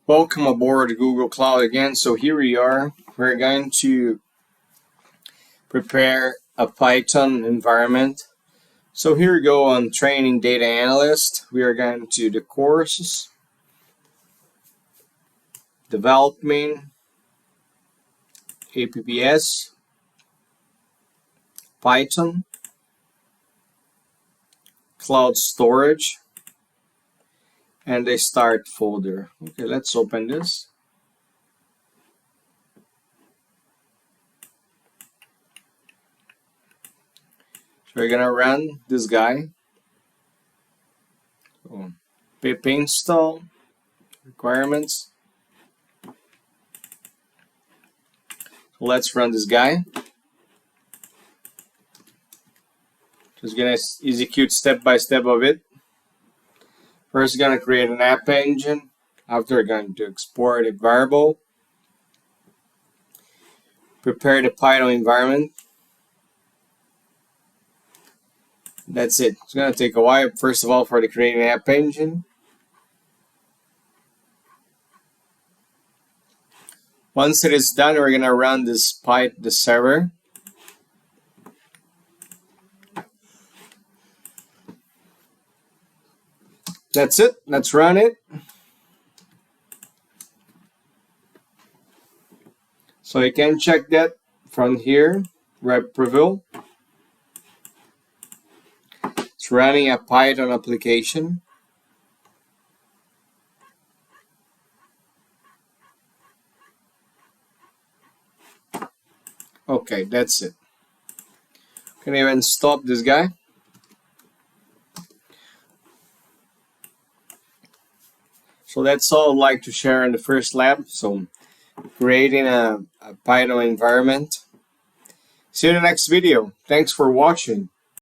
Welcome aboard Google Cloud again. So here we are. We're going to prepare a Python environment. So here we go on training data analyst. We are going to the courses, development, APPS, Python, cloud storage, and a start folder. Okay, let's open this. So we're gonna run this guy. So, pip install requirements. So let's run this guy. Just gonna execute step by step of it. First, gonna create an app engine. After, going to export a variable. Prepare the Python environment. That's it. It's gonna take a while. First of all, for the creating app engine. Once it is done, we're gonna run this the server. That's it. Let's run it. So you can check that from here, web preview. It's running a Python application. Okay, that's it. Can even stop this guy. So that's all I'd like to share in the first lab. So creating a Python environment. See you in the next video. Thanks for watching.